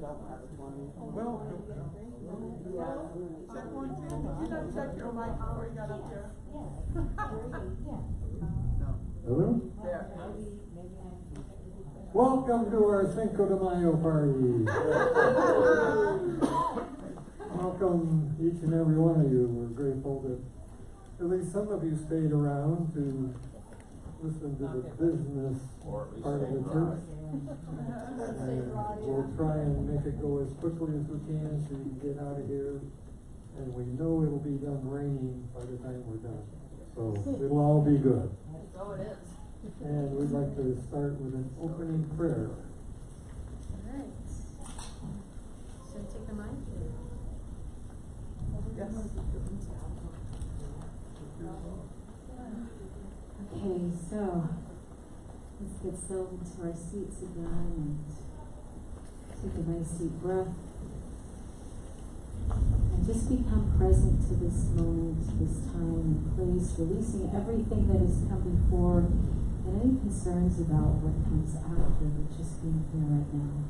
don't have it for me. Well, check one, two. Did you not check your mic before you got up here? Hello? There. Welcome to our Cinco de Mayo party. Welcome each and every one of you. We're grateful that at least some of you stayed around to listen to the business part of the church. We'll try and make it go as quickly as we can so you can get out of here. And we know it'll be done raining by the time we're done. So it'll all be good. So it is. And we'd like to start with an opening prayer. Alright. So take the mic. Yes. Okay, so let's get settled into our seats again and take a nice deep breath. And just become present to this moment, this time and place, releasing everything that has come before and any concerns about what comes after, just being here right now.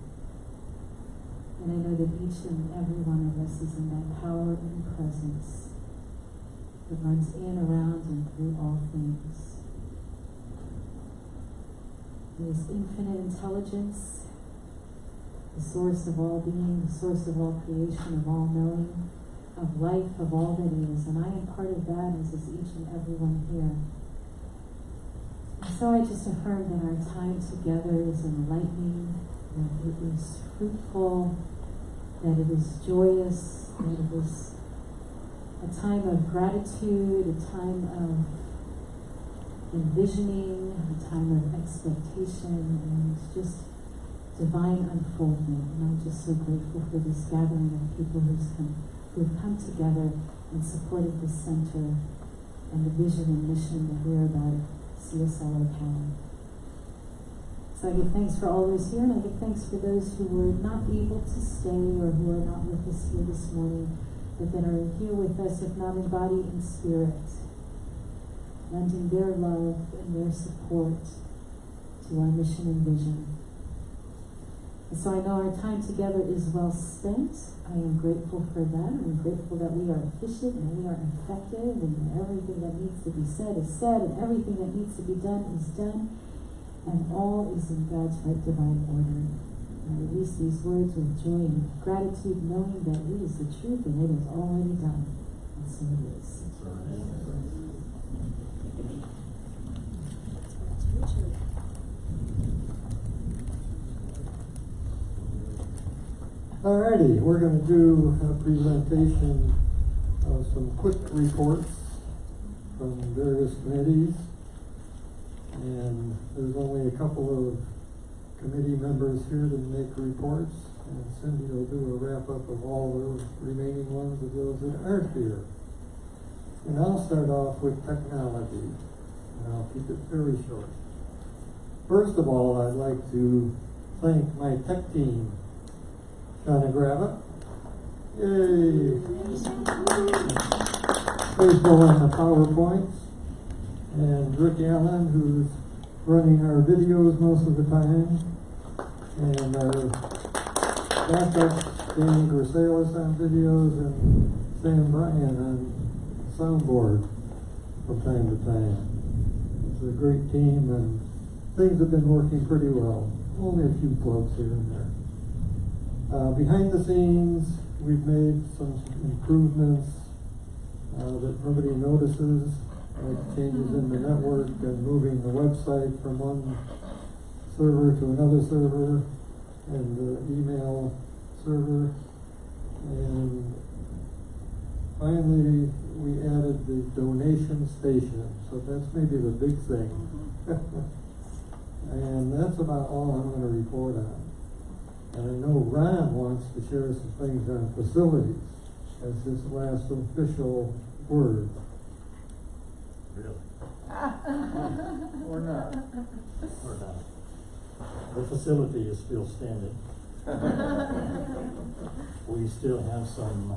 And I know that each and every one of us is in that power and presence that runs in, around, and through all things. It is infinite intelligence, the source of all being, the source of all creation, of all knowing, of life, of all that is. And I am part of that, as is each and every one here. And so I just affirm that our time together is enlightening, that it is fruitful, that it is joyous, that it is a time of gratitude, a time of envisioning, a time of expectation, and just divine unfoldment. And I'm just so grateful for this gathering of people who've come together and supported this center and the vision and mission that we're about at CSL Ocala. So I give thanks for all those here, and I give thanks for those who were not able to stay or who are not with us here this morning, but that are here with us, if not in body and spirit, lending their love and their support to our mission and vision. And so I know our time together is well spent. I am grateful for that. I'm grateful that we are efficient and we are effective, and that everything that needs to be said is said, and everything that needs to be done is done, and all is in God's right divine order. I release these words with joy and gratitude, knowing that it is the truth and it is already done. And so it is. Alrighty, we're going to do a presentation of some quick reports from various committees. And there's only a couple of committee members here to make reports, and Cindy will do a wrap-up of all those remaining ones of those that aren't here. And I'll start off with technology, and I'll keep it very short. First of all, I'd like to thank my tech team. Trying to grab it? Yay! Faithful on the PowerPoints. And Rick Allen, who's running our videos most of the time. And our backup, Danny Grisalis on videos, and Sam Bryan on soundboard from time to time. It's a great team, and things have been working pretty well. Only a few plugs here and there. Behind the scenes, we've made some improvements that nobody notices, like changes in the network and moving the website from one server to another server, and the email server. And finally, we added the donation station, so that's maybe the big thing. And that's about all I'm going to report on. And I know Ron wants to share some things on facilities as his last official word. Really? Or not. Or not. The facility is still standing. We still have some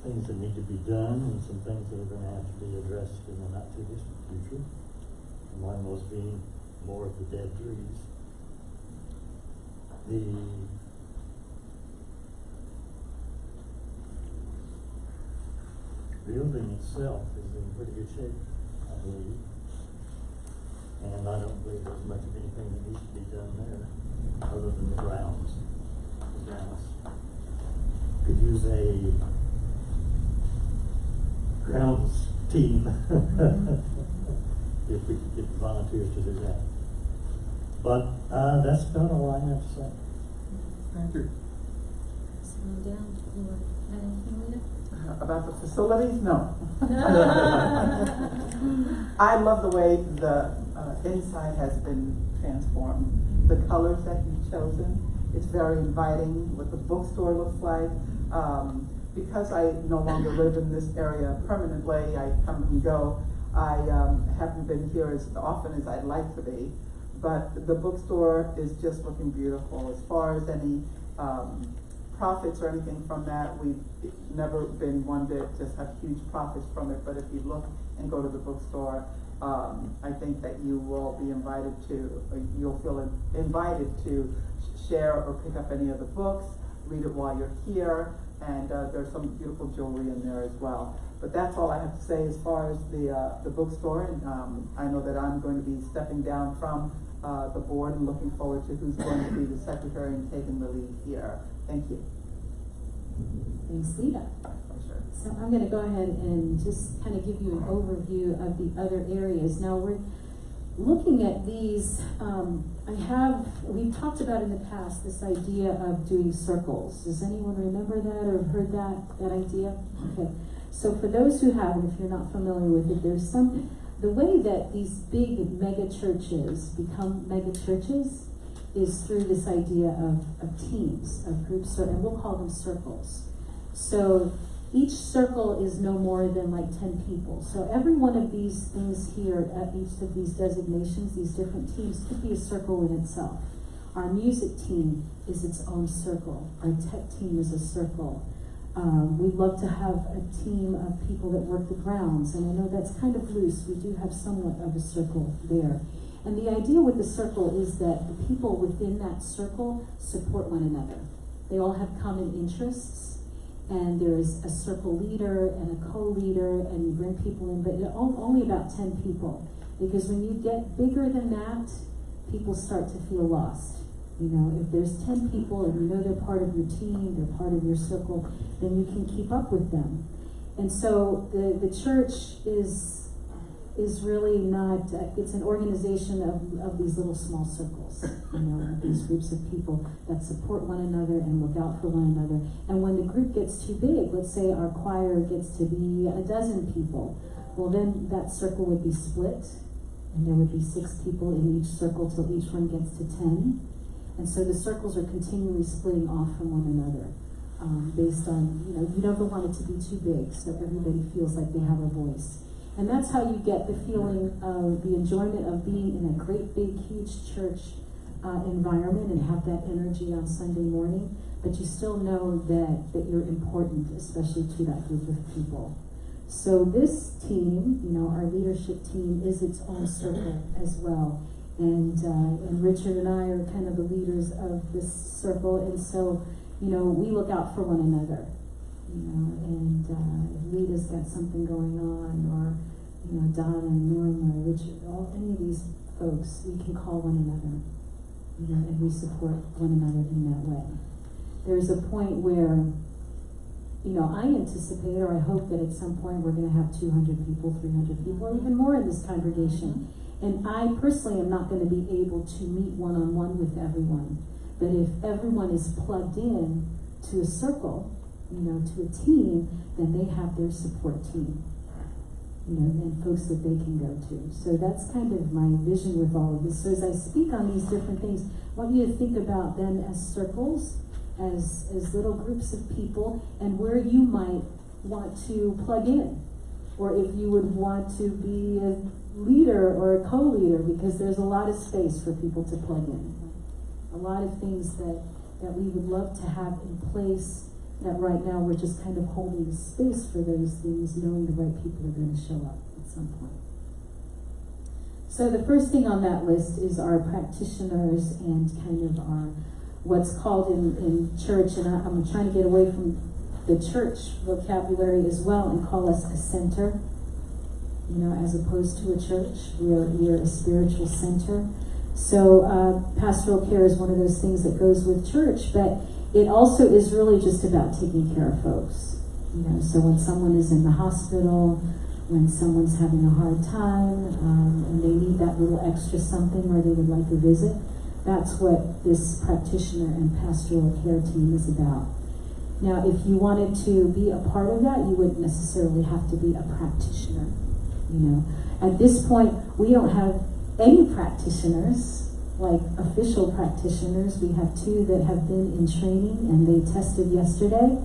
things that need to be done and some things that are going to have to be addressed in the not too distant future. One of those being more of the dead trees. The building itself is in pretty good shape, I believe. And I don't believe there's much of anything that needs to be done there, other than the grounds. The grounds could use a grounds team if we could get volunteers to do that. But that's about all I have to say. Thank you. Slow down. You want to add anything, Lita? About the facilities? No. I love the way the inside has been transformed. The colors that you've chosen, it's very inviting, what the bookstore looks like. Because I no longer live in this area permanently, I come and go. I haven't been here as often as I'd like to be, but the bookstore is just looking beautiful. As far as any profits or anything from that, we've never been one to just have huge profits from it, but if you look and go to the bookstore, I think that you will be invited to, you'll feel invited to share or pick up any of the books, read it while you're here, and there's some beautiful jewelry in there as well. But that's all I have to say as far as the bookstore, and I know that I'm going to be stepping down from the board and looking forward to who's going to be the secretary and taking the lead here. Thank you. Thanks, Lita. Sure. So I'm going to go ahead and just kind of give you an overview of the other areas. Now we're looking at these. We've talked about in the past this idea of doing circles. Does anyone remember that or heard that idea? Okay. So for those who haven't, if you're not familiar with it, the way that these big mega churches become mega churches is through this idea of teams, of groups, and we'll call them circles. So each circle is no more than like 10 people. So every one of these things here, at each of these designations, these different teams, could be a circle in itself. Our music team is its own circle. Our tech team is a circle. We'd love to have a team of people that work the grounds, and I know that's kind of loose. We do have somewhat of a circle there. And the idea with the circle is that the people within that circle support one another. They all have common interests, and there's a circle leader and a co-leader, and you bring people in, but only about 10 people. Because when you get bigger than that, people start to feel lost. You know, if there's 10 people and you know they're part of your team, they're part of your circle, then you can keep up with them. And so the church is really not, it's an organization of these little small circles, you know, these groups of people that support one another and look out for one another. And when the group gets too big, let's say our choir gets to be 12 people, well then that circle would be split, and there would be 6 people in each circle till each one gets to 10. And so the circles are continually splitting off from one another based on, you never want it to be too big so everybody feels like they have a voice. And that's how you get the feeling of the enjoyment of being in a great big huge church environment and have that energy on Sunday morning, but you still know that you're important, especially to that group of people. So this team, our leadership team, is its own circle as well. And Richard and I are kind of the leaders of this circle, and so, we look out for one another. And if Lita's got something going on, or Donna, Norma, Richard, any of these folks, we can call one another, and we support one another in that way. There's a point where, I anticipate, or I hope that at some point we're going to have 200 people, 300 people, or even more in this congregation. And I personally am not going to be able to meet one-on-one with everyone. But if everyone is plugged in to a circle, to a team, then they have their support team, and folks that they can go to. So that's kind of my vision with all of this. So as I speak on these different things, I want you to think about them as circles, as little groups of people, and where you might want to plug in, or if you would want to be a leader or a co-leader, because there's a lot of space for people to plug in. A lot of things that we would love to have in place that right now we're just kind of holding the space for those things, knowing the right people are going to show up at some point. So the first thing on that list is our practitioners and kind of our, what's called in church, and I'm trying to get away from the church vocabulary as well and call us a center, as opposed to a church. We're a spiritual center. So pastoral care is one of those things that goes with church, but it also is really just about taking care of folks. So when someone is in the hospital, when someone's having a hard time, and they need that little extra something or they would like a visit, that's what this practitioner and pastoral care team is about. Now, if you wanted to be a part of that, you wouldn't necessarily have to be a practitioner. At this point, we don't have any practitioners, like official practitioners. We have 2 that have been in training and they tested yesterday,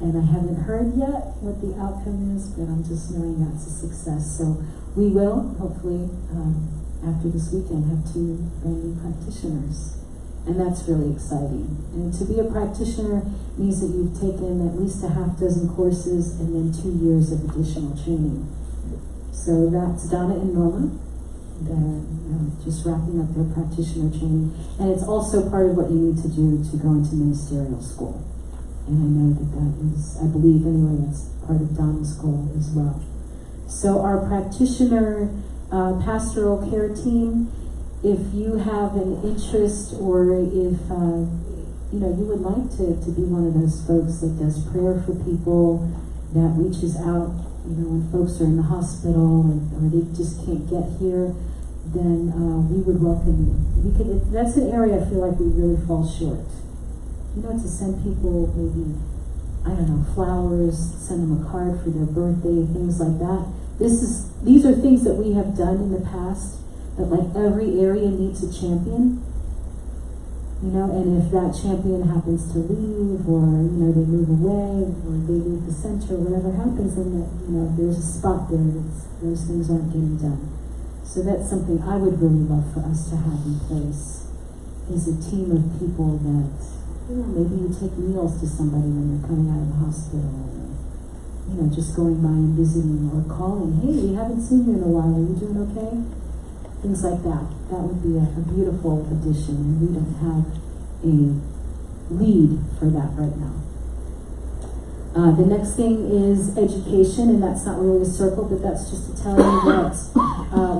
and I haven't heard yet what the outcome is, but I'm just knowing that's a success. So we will, hopefully, after this weekend, have 2 brand new practitioners. And that's really exciting. And to be a practitioner means that you've taken at least a half dozen courses and then 2 years of additional training. So that's Donna and Norma. They're just wrapping up their practitioner training. And it's also part of what you need to do to go into ministerial school. And I know that is, I believe anyway, that's part of Donna's goal as well. So our practitioner pastoral care team, if you have an interest or if you would like to be one of those folks that does prayer for people, that reaches out, when folks are in the hospital or they just can't get here, then we would welcome you. That's an area I feel like we really fall short. To send people maybe, flowers, send them a card for their birthday, things like that. These are things that we have done in the past that like every area needs a champion. And if that champion happens to leave or, they move away or they leave the center, whatever happens, then there's a spot there those things aren't getting done. So that's something I would really love for us to have in place, is a team of people that, maybe you take meals to somebody when they're coming out of the hospital, or, just going by and visiting or calling, hey, we haven't seen you in a while, are you doing okay? Things like that. That would be a beautiful addition, and we don't have a lead for that right now. The next thing is education, and that's not really a circle, but that's just to tell you that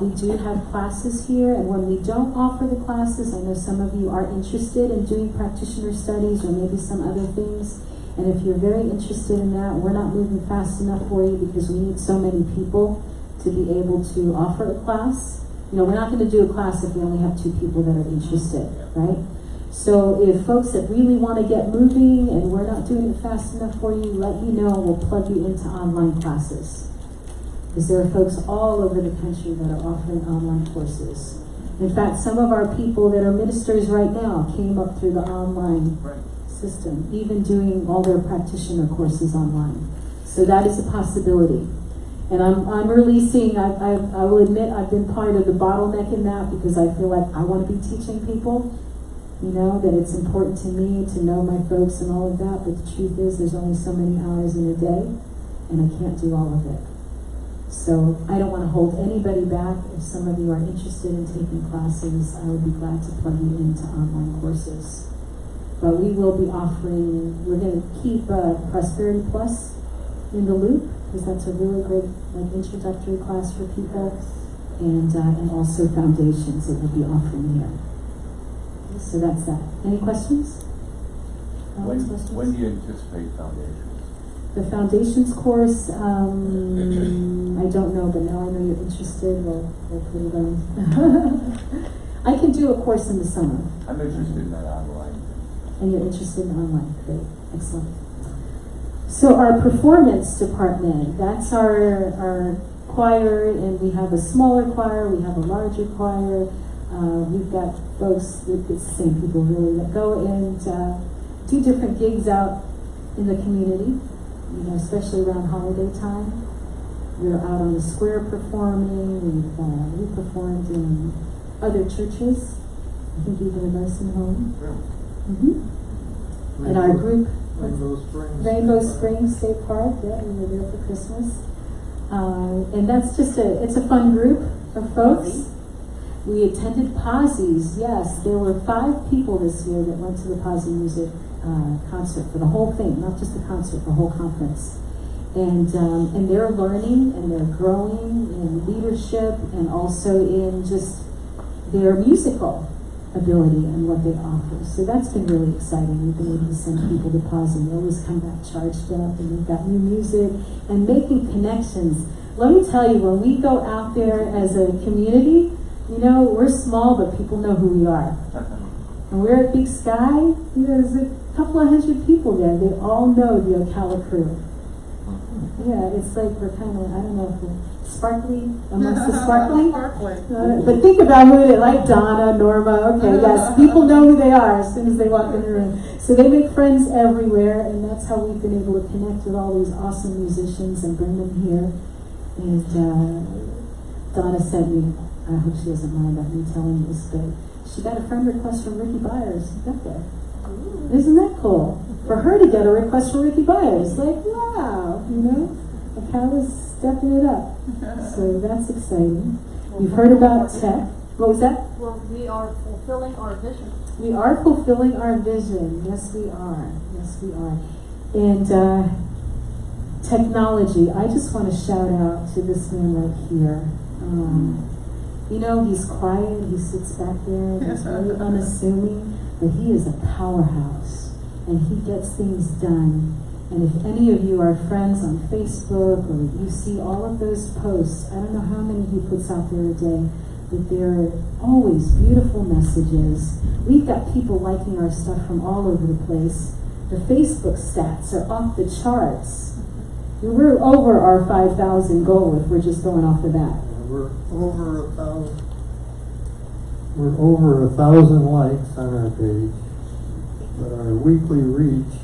we do have classes here, and when we don't offer the classes, I know some of you are interested in doing practitioner studies or maybe some other things, and if you're very interested in that, we're not moving fast enough for you because we need so many people to be able to offer a class. We're not going to do a class if we only have 2 people that are interested, right? So if folks that really want to get moving and we're not doing it fast enough for you, let me know. We'll plug you into online classes. Because there are folks all over the country that are offering online courses. In fact, some of our people that are ministers right now came up through the online system, even doing all their practitioner courses online. So that is a possibility. And I'm releasing, I will admit I've been part of the bottleneck in that because I feel like I want to be teaching people, that it's important to me to know my folks and all of that, but the truth is there's only so many hours in a day and I can't do all of it. So I don't want to hold anybody back. If some of you are interested in taking classes, I would be glad to plug you into online courses. But we will be offering, we're going to keep Prosperity Plus in the loop, because that's a really great introductory class for people, and also Foundations that we'll be offering here. So that's that. Any questions? When do you anticipate Foundations? The Foundations course, I don't know, but now I know you're interested, we'll put it on. I can do a course in the summer. I'm interested in that online. And you're interested in online, great, excellent. So our performance department, that's our choir, and we have a smaller choir, we have a larger choir. We've got folks, it's the same people really, that go and do different gigs out in the community, especially around holiday time. We're out on the square performing, we performed in other churches, I think even a nursing home. Mm-hmm. And our group, Rainbow Springs State Park, yeah, we were there for Christmas. And that's just it's a fun group of folks. We attended Posse's, yes. There were 5 people this year that went to the Posse Music concert for the whole thing, not just the concert, the whole conference. And they're learning and they're growing in leadership and also in just their musical ability and what they offer. So that's been really exciting. We've been able to send people to Posse. They always come back charged up and they've got new music and making connections. Let me tell you, when we go out there as a community, you know, we're small, but people know who we are. And we're at Big Sky, you know, there's a couple of 100 people there. They all know the Ocala crew. Yeah, it's like we're kind of, I don't know, if we're sparkly amongst the sparkly. But think about who they like, Donna, Norma, okay, yes, people know who they are as soon as they walk in the room. So they make friends everywhere, and that's how we've been able to connect with all these awesome musicians and bring them here. And Donna sent me, I hope she doesn't mind about me telling this, but she got a friend request from Ricky Byers. Got there. Isn't that cool? For her to get a request from Ricky Byers. Like, wow, you know? Ocala's stepping it up. So that's exciting. You've heard about tech. What was that? Well, we are fulfilling our vision. We are fulfilling our vision. Yes, we are. Yes, we are. And technology. I just want to shout out to this man right here. You know, he's quiet. He sits back there. He's very unassuming. But he is a powerhouse. And he gets things done. And if any of you are friends on Facebook or you see all of those posts, I don't know how many he puts out there a day, but there are always beautiful messages. We've got people liking our stuff from all over the place. The Facebook stats are off the charts. We're over our 5,000 goal if we're just going off of that. We're over 1,000 likes on our page, but our weekly reach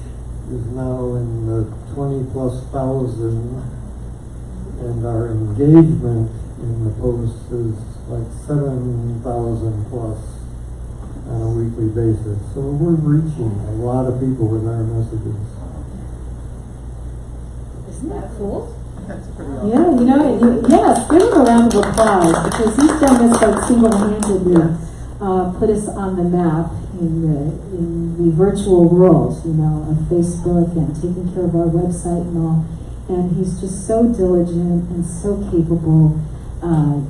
is now in the 20,000+, and our engagement in the posts is like 7,000+ on a weekly basis. So we're reaching a lot of people with our messages. Isn't that cool? That's pretty awesome. Yeah, you know, yes, give him a round of applause because he's done this like single-handedly, put us on the map in the virtual world, you know, of Facebook and taking care of our website and all. And he's just so diligent and so capable.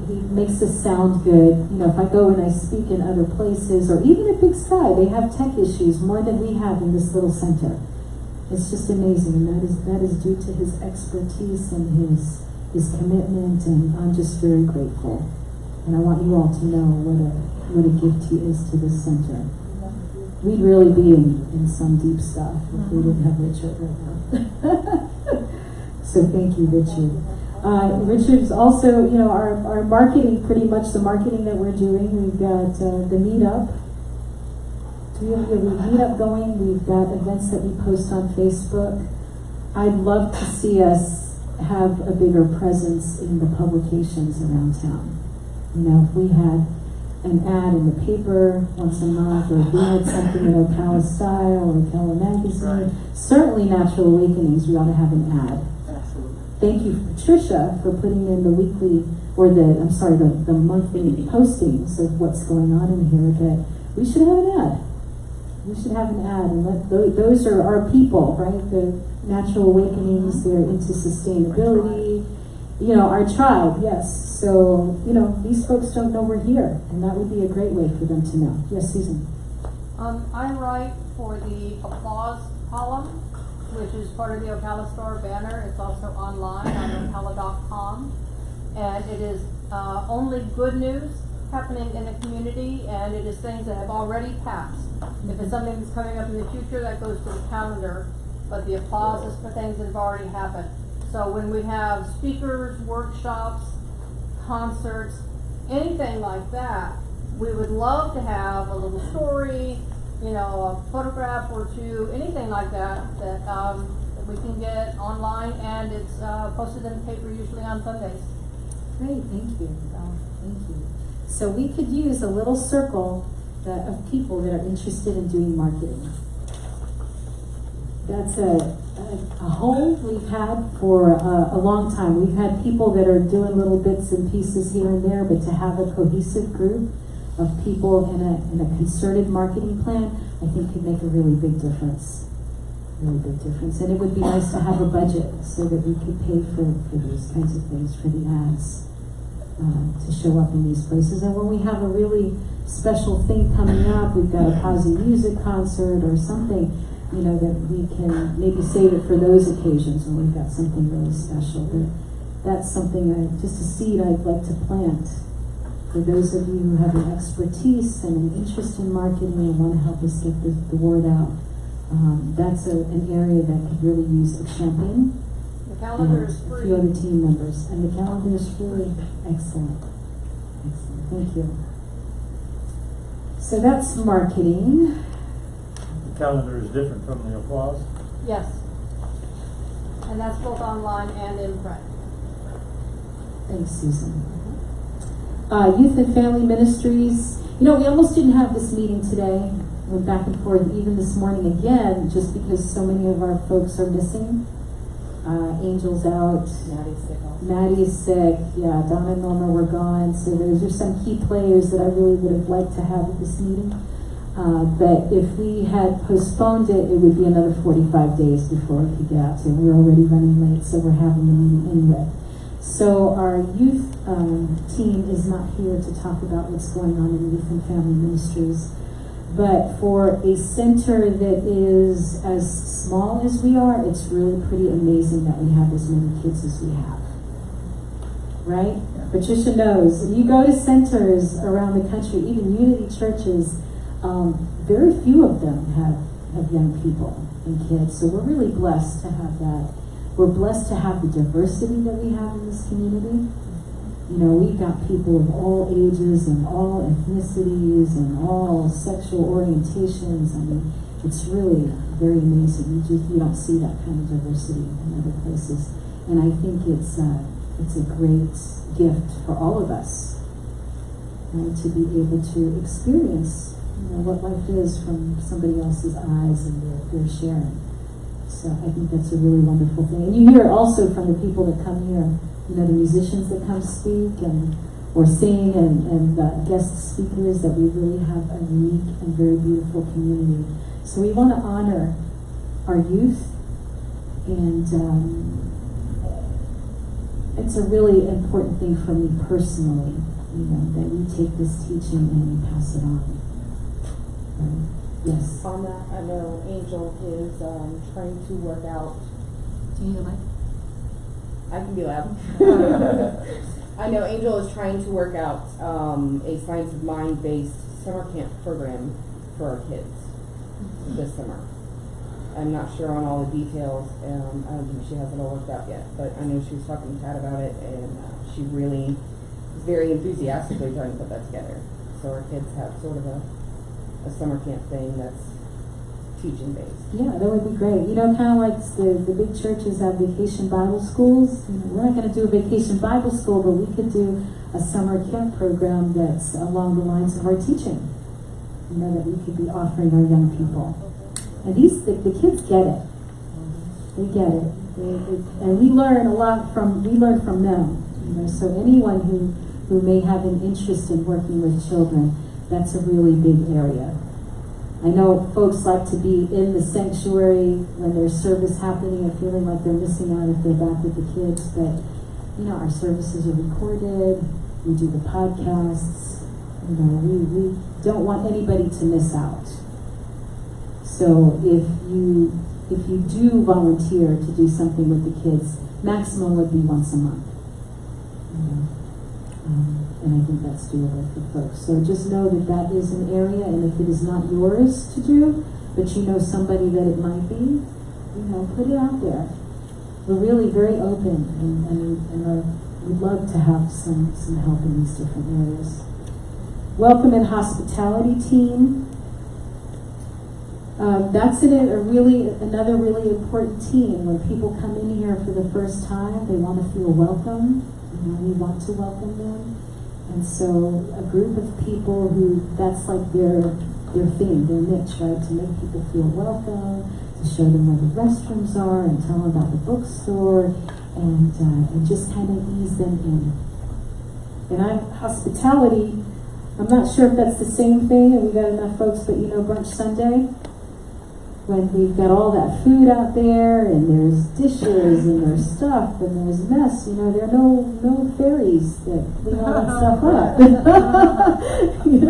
He makes us sound good. You know, if I go and I speak in other places or even at Big Sky, they have tech issues more than we have in this little center. It's just amazing, and that is due to his expertise and his commitment, and I'm just very grateful. And I want you all to know what a gift he is to this center. We'd really be in some deep stuff if we didn't have Richard right now. So thank you, Richard. Richard's also, you know, our marketing, pretty much the marketing that we're doing. We've got the meetup. We have a meetup going. We've got events that we post on Facebook. I'd love to see us have a bigger presence in the publications around town. You know, if we had an ad in the paper once a month, or if we had something in Ocala Style or Ocala Magazine, certainly Natural Awakenings, we ought to have an ad. Absolutely. Thank you, Patricia, for putting in the weekly, or the monthly postings of what's going on in here, but we should have an ad. We should have an ad, and let those are our people, right? The Natural Awakenings, they're into sustainability, you know, our tribe, yes. So, you know, these folks don't know we're here, and that would be a great way for them to know. Yes, Susan? I write for the Applause column, which is part of the Ocala Store banner. It's also online on ocala.com, and it is only good news happening in the community, and it is things that have already passed. If it's something that's coming up in the future, that goes to the calendar, but the applause is for things that have already happened. So when we have speakers, workshops, concerts, anything like that, we would love to have a little story, you know, a photograph or two, anything like that that we can get online, and it's posted in the paper usually on Sundays. Great, thank you. Thank you. So we could use a little circle of people that are interested in doing marketing. That's a hole we've had for a long time. We've had people that are doing little bits and pieces here and there, but to have a cohesive group of people in a concerted marketing plan, I think could make a really big difference. Really big difference. And it would be nice to have a budget so that we could pay for those kinds of things, for the ads to show up in these places. And when we have a really special thing coming up, we've got a positive music concert or something, you know, that we can maybe save it for those occasions when we've got something really special. But that's something, just a seed I'd like to plant for those of you who have an expertise and an interest in marketing and want to help us get the word out. That's an area that could really use a champagne. The calendar is A free. few other team members, and the calendar is really excellent. Excellent, thank you. So that's marketing. The calendar is different from the applause. Yes. And that's both online and in print. Thanks, Susan. Youth and Family Ministries. You know, we almost didn't have this meeting today. Went back and forth even this morning again, just because so many of our folks are missing. Angel's out. Maddie is sick. Yeah, Donna and Norma were gone. So those are some key players that I really would have liked to have at this meeting. But if we had postponed it, it would be another 45 days before we could get out to it. We're already running late, so we're having the meeting anyway. So our youth team is not here to talk about what's going on in Youth and Family Ministries. But for a center that is as small as we are, it's really pretty amazing that we have as many kids as we have. Right? Yeah. Patricia knows. If you go to centers around the country, even Unity churches, very few of them have young people and kids. So we're really blessed to have that. We're blessed to have the diversity that we have in this community. You know, we've got people of all ages and all ethnicities and all sexual orientations. I mean, it's really very amazing. You don't see that kind of diversity in other places. And I think it's a great gift for all of us, right, to be able to experience, you know, what life is from somebody else's eyes and their sharing. So I think that's a really wonderful thing. And you hear it also from the people that come here. You know, the musicians that come speak or sing and guest speakers, that we really have a unique and very beautiful community. So we want to honor our youth, and it's a really important thing for me personally, you know, that we take this teaching and we pass it on. Yes? On that, I know Angel is trying to work out. Do you need a mic? I can be loud. I know Angel is trying to work out a science of mind-based summer camp program for our kids this summer. I'm not sure on all the details. I don't think she has it all worked out yet, but I know she was talking to Kat about it, and she really is very enthusiastically trying to put that together. So our kids have sort of a summer camp thing that's teaching based. Yeah, that would be great. You know, kind of like the big churches have vacation Bible schools. You know, we're not going to do a vacation Bible school, but we could do a summer camp program that's along the lines of our teaching. You know, that we could be offering our young people. And the kids get it. They get it. And we learn a lot from them. You know, so anyone who may have an interest in working with children, that's a really big area. I know folks like to be in the sanctuary when there's service happening and feeling like they're missing out if they're back with the kids, but you know, our services are recorded, we do the podcasts, you know, we don't want anybody to miss out. So if you do volunteer to do something with the kids, maximum would be once a month. You know? And I think that's doable for folks. So just know that that is an area, and if it is not yours to do, but you know somebody that it might be, you know, put it out there. We're really very open, and we'd love to have some help in these different areas. Welcome and hospitality team. That's another really important team. When people come in here for the first time, they want to feel welcome. You know, we want to welcome them. And so a group of people who, that's like their thing, their niche, right? To make people feel welcome, to show them where the restrooms are and tell them about the bookstore and just kind of ease them in. And hospitality, I'm not sure if that's the same thing, and we got enough folks that you know Brunch Sunday, when we've got all that food out there and there's dishes and there's stuff and there's mess, you know, there are no fairies that clean all that stuff up. You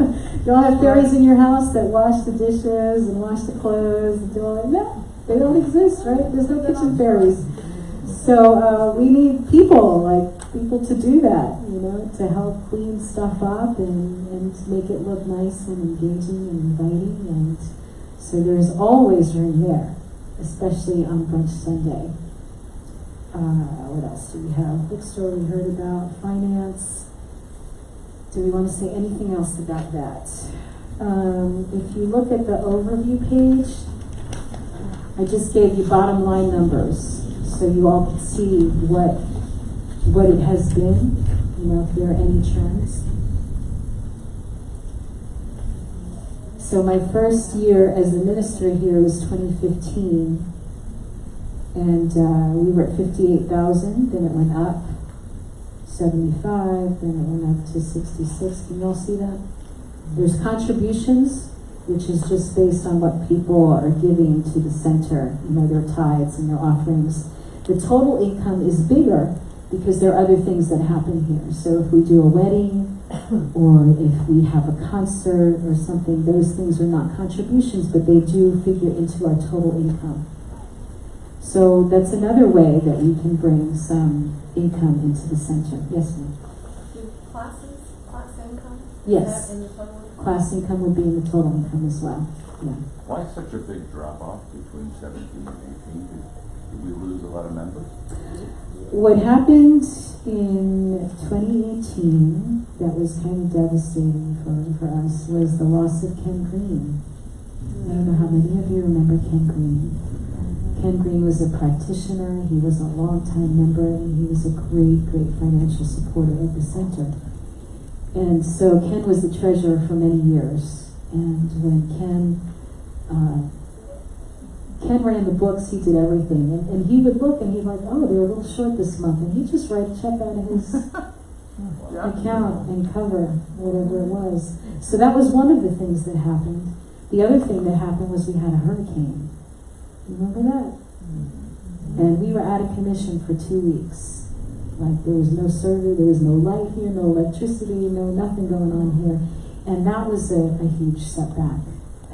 don't have fairies in your house that wash the dishes and wash the clothes and do all that. No, they don't exist, right? There's no kitchen fairies. So we need people to do that, you know, to help clean stuff up and make it look nice and engaging and inviting. And so there's always room there, especially on Brunch Sunday. What else do we have? Bookstore we heard about, finance. Do we want to say anything else about that? If you look at the overview page, I just gave you bottom line numbers, so you all can see what it has been, you know, if there are any trends. So my first year as a minister here was 2015, and we were at 58,000, then it went up 75, then it went up to 66. Can you all see that? There's contributions, which is just based on what people are giving to the center, you know, their tithes and their offerings. The total income is bigger because there are other things that happen here. So if we do a wedding, or if we have a concert or something, those things are not contributions, but they do figure into our total income. So that's another way that we can bring some income into the center. Yes, ma'am? Do class income? Yes. Is that in the total income? Class income would be in the total income as well. Yeah. Why such a big drop off between 17 and 18? Did we lose a lot of members? What happened in 2018 that was kind of devastating for us was the loss of Ken Green. I don't know how many of you remember Ken Green. Ken Green was a practitioner, he was a long-time member, and he was a great financial supporter of the center. And so Ken was the treasurer for many years. And when Ken ran the books, he did everything. And he would look and he'd like, oh, they're a little short this month. And he'd just write a check out of his account and cover whatever it was. So that was one of the things that happened. The other thing that happened was we had a hurricane. Remember that? And we were out of commission for 2 weeks. Like there was no server, there was no light here, no electricity, no nothing going on here. And that was a huge setback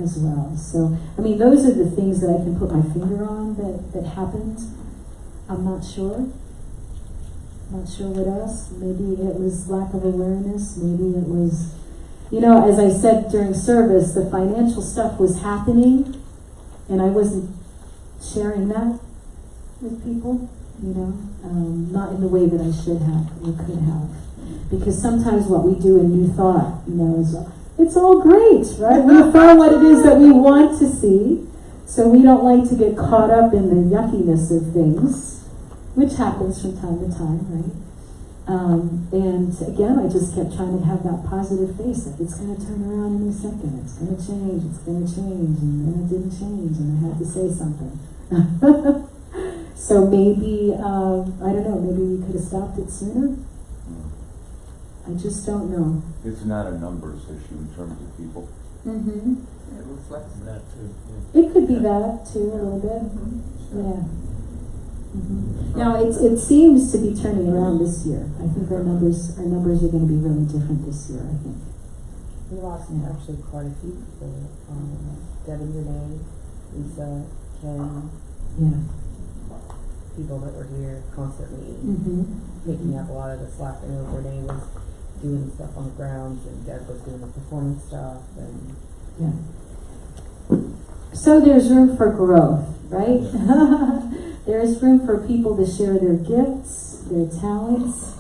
as well. So, I mean, those are the things that I can put my finger on that happened. I'm not sure. Not sure what else. Maybe it was lack of awareness. Maybe it was, you know, as I said during service, the financial stuff was happening and I wasn't sharing that with people, you know, not in the way that I should have or could have. Because sometimes what we do in New Thought, you know, is it's all great, right? We found what it is that we want to see. So we don't like to get caught up in the yuckiness of things, which happens from time to time, right? And again, I just kept trying to have that positive face, like it's going to turn around in a second, it's going to change, and then it didn't change, and I had to say something. So maybe, I don't know, maybe we could have stopped it sooner? I just don't know. It's not a numbers issue in terms of people. Mm-hmm. It reflects That too. Yeah. It could be that too, a little bit. Yeah. Mm-hmm. Now it seems to be turning around this year. I think our numbers are going to be really different this year. I think. We lost actually quite a few people. Debbie Renee, Lisa, Ken, Yeah. people that were here constantly Mm-hmm. picking up a lot of the slack. I know Renee was doing stuff on the grounds and Deb was doing the performance stuff and Yeah. So there's room for growth, right? There's room for people to share their gifts, their talents,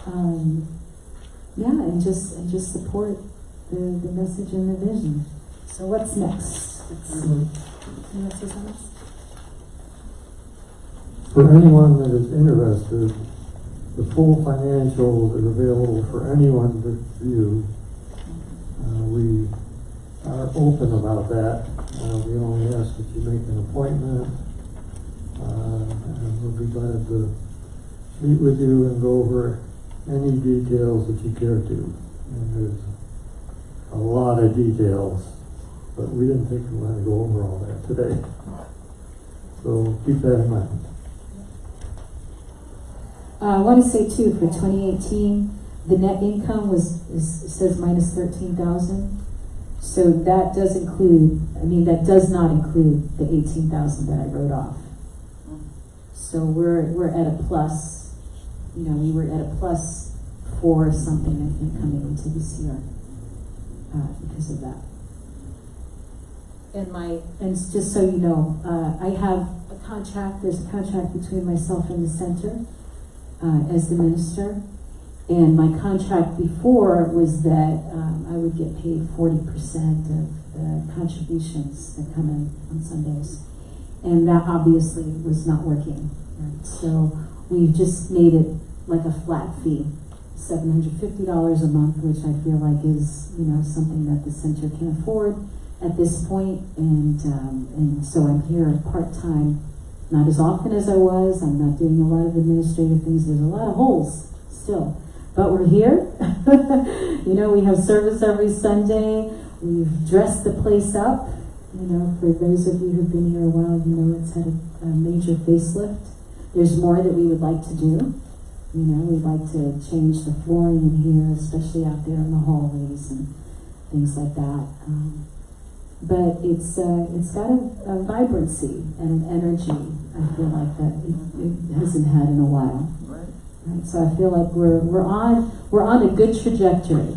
and just support the message and the vision. So what's next? You want to say something? For anyone that is interested, the full financials is available for anyone to view. We are open about that. we only ask that you make an appointment, and we'll be glad to meet with you and go over any details that you care to. And there's a lot of details, but we didn't think we wanted to go over all that today. So keep that in mind. I want to say too, for 2018, the net income says minus 13,000. So that does include, that does not include the 18,000 that I wrote off. So we're at a plus. We were at a plus for something, I think, coming into this year because of that. And just so you know, I have a contract. There's a contract between myself and the center as the minister. And my contract before was that I would get paid 40% of the contributions that come in on Sundays. And that obviously was not working. Right? So we've just made it like a flat fee, $750 a month, which I feel like is something that the center can afford at this point. And so I'm here part-time, not as often as I was. I'm not doing a lot of administrative things. There's a lot of holes still. But we're here. We have service every Sunday. We've dressed the place up. For those of you who've been here a while, it's had a major facelift. There's more that we would like to do. We'd like to change the flooring in here, especially out there in the hallways and things like that. But it's got a vibrancy and an energy, I feel like, that it hasn't had in a while. Right, so I feel like we're on a good trajectory.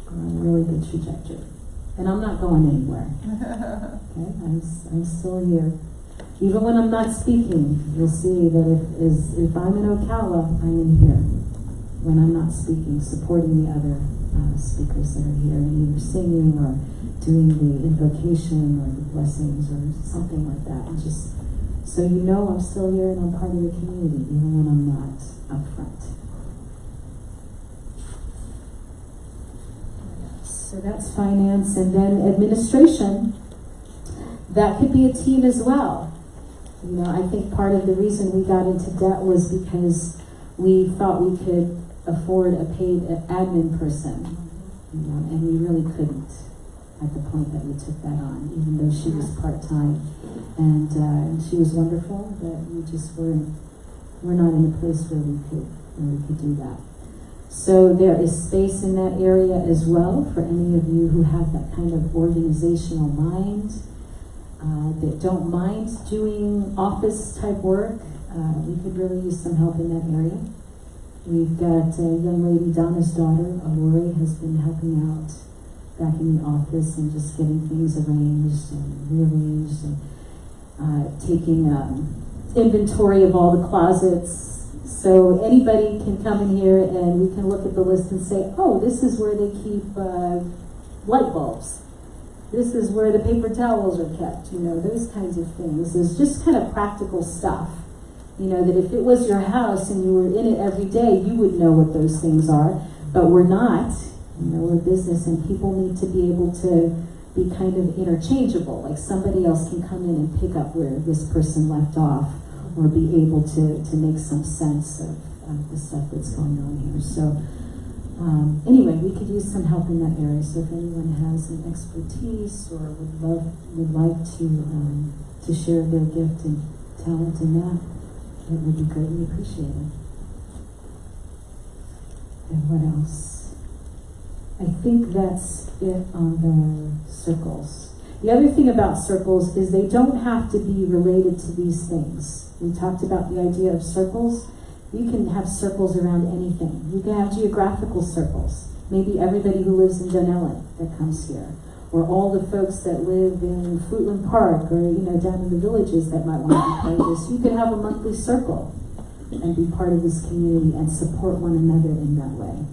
We're on a really good trajectory, and I'm not going anywhere. Okay, I'm still here. Even when I'm not speaking, you'll see that if I'm in Ocala, I'm in here. When I'm not speaking, supporting the other speakers that are here, and either singing or doing the invocation or the blessings or something like that, and just so I'm still here and I'm part of the community, even when I'm not up front. So that's finance, and then administration. That could be a team as well. I think part of the reason we got into debt was because we thought we could afford a paid admin person, and we really couldn't at the point that we took that on, even though she was part-time, and she was wonderful, but we're not in a place where we could do that. So there is space in that area as well for any of you who have that kind of organizational mind, that don't mind doing office type work. We could really use some help in that area. We've got a young lady, Donna's daughter, Lori, has been helping out back in the office and just getting things arranged and rearranged and taking inventory of all the closets. So anybody can come in here and we can look at the list and say, oh, this is where they keep light bulbs. This is where the paper towels are kept, those kinds of things. It's just kind of practical stuff. That if it was your house and you were in it every day, you would know what those things are. But we're not. We're business, and people need to be able to be kind of interchangeable. Like somebody else can come in and pick up where this person left off, or be able to make some sense of the stuff that's going on here. So anyway, we could use some help in that area. So if anyone has an expertise or would like to share their gift and talent in that, it would be greatly appreciated. And what else? I think that's it on the circles. The other thing about circles is they don't have to be related to these things. We talked about the idea of circles. You can have circles around anything. You can have geographical circles. Maybe everybody who lives in Dunellen that comes here, or all the folks that live in Fruitland Park, or down in the villages that might want to be part of this. You could have a monthly circle and be part of this community and support one another in that way.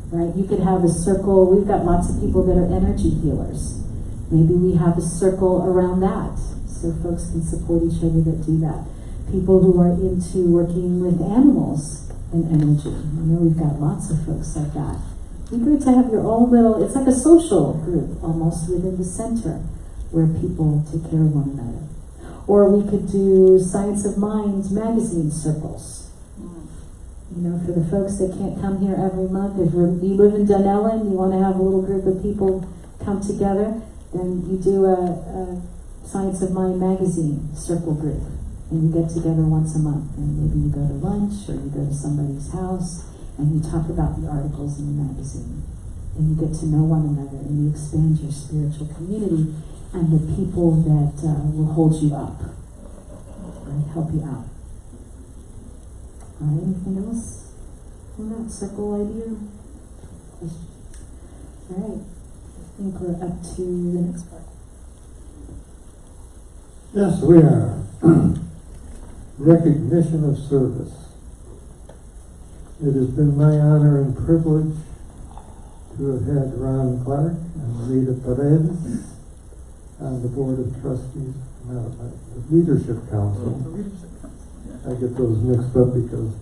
Right? You could have a circle. We've got lots of people that are energy healers. Maybe we have a circle around that, so folks can support each other that do that. People who are into working with animals and energy. We've got lots of folks like that. It'd be great to have your own little, it's like a social group almost within the center where people take care of one another. Or we could do Science of Mind magazine circles. You know, for the folks that can't come here every month, if you live in Dunellen, you want to have a little group of people come together, then you do a Science of Mind magazine circle group. And you get together once a month, and maybe you go to lunch, or you go to somebody's house, and you talk about the articles in the magazine. And you get to know one another, and you expand your spiritual community and the people that will hold you up, right? Help you out. All right, anything else on that circle idea? Questions? All right, I think we're up to the next part. Yes, we are. Recognition of service. It has been my honor and privilege to have had Ron Clark and Rita Perez on the Board of Trustees, the Leadership Council. I get those mixed up because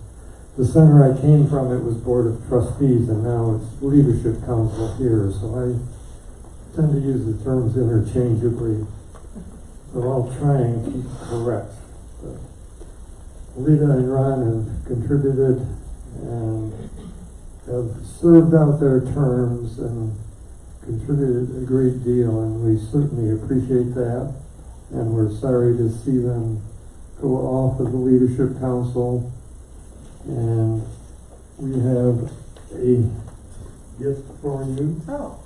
the center I came from, it was Board of Trustees, and now it's Leadership Council here, so I tend to use the terms interchangeably, but I'll try and keep correct. But Lita and Ron have contributed and have served out their terms and contributed a great deal, and we certainly appreciate that, and we're sorry to see them go off of the Leadership Council. And we have a gift for you. Oh,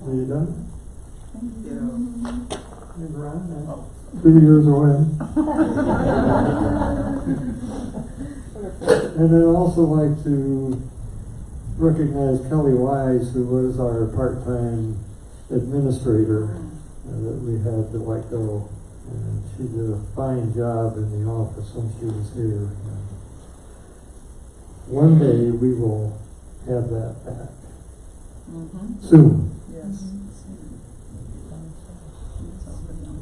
Are you done? thank you. Hey, Ron, Oh. 2 years away. And I'd also like to recognize Kelly Wise, who was our part-time administrator that we had to let go. And she did a fine job in the office when she was here. And one day we will have that back. Soon. Yes.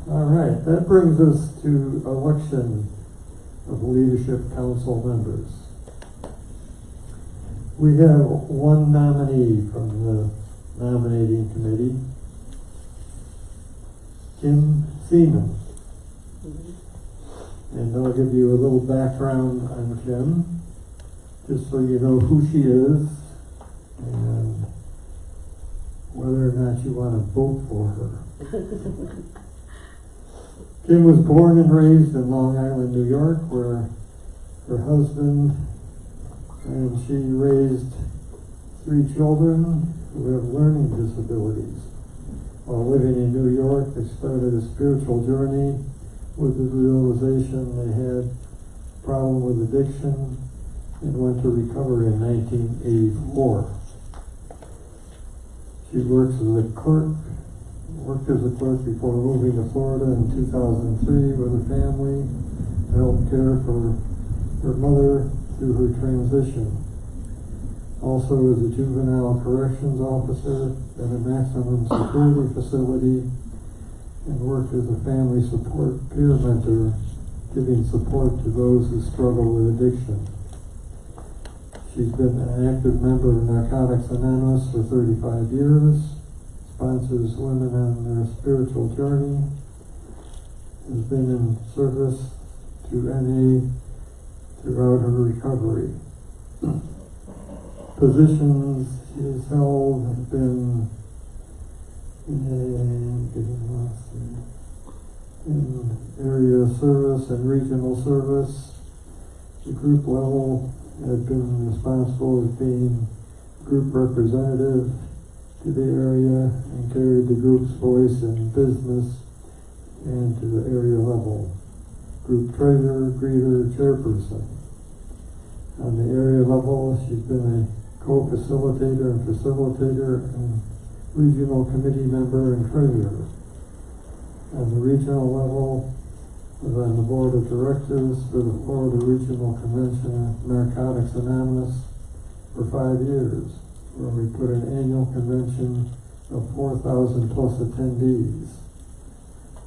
All right, that brings us to election of Leadership Council members. We have one nominee from the nominating committee, Kim Seaman. And I'll give you a little background on Kim, just so you know who she is and whether or not you want to vote for her. Kim was born and raised in Long Island, New York, where her husband and she raised 3 children who have learning disabilities. While living in New York, they started a spiritual journey with the realization they had a problem with addiction and went to recover in 1984. She worked as a clerk before moving to Florida in 2003 with her family to help care for her mother through her transition. Also as a juvenile corrections officer at a maximum security facility, and worked as a family support peer mentor, giving support to those who struggle with addiction. She's been an active member of Narcotics Anonymous for 35 years, sponsors women on their spiritual journey, has been in service to NA throughout her recovery. Positions she has held have been in area service and regional service. The group level have been responsible as being group representative to the area and carried the group's voice in business and to the area level. Group treasurer, greeter, chairperson. On the area level, she's been a co-facilitator and facilitator and regional committee member and treasurer. On the regional level, was on the board of directors for the Florida Regional Convention of Narcotics Anonymous for 5 years, where we put an annual convention of 4,000 plus attendees.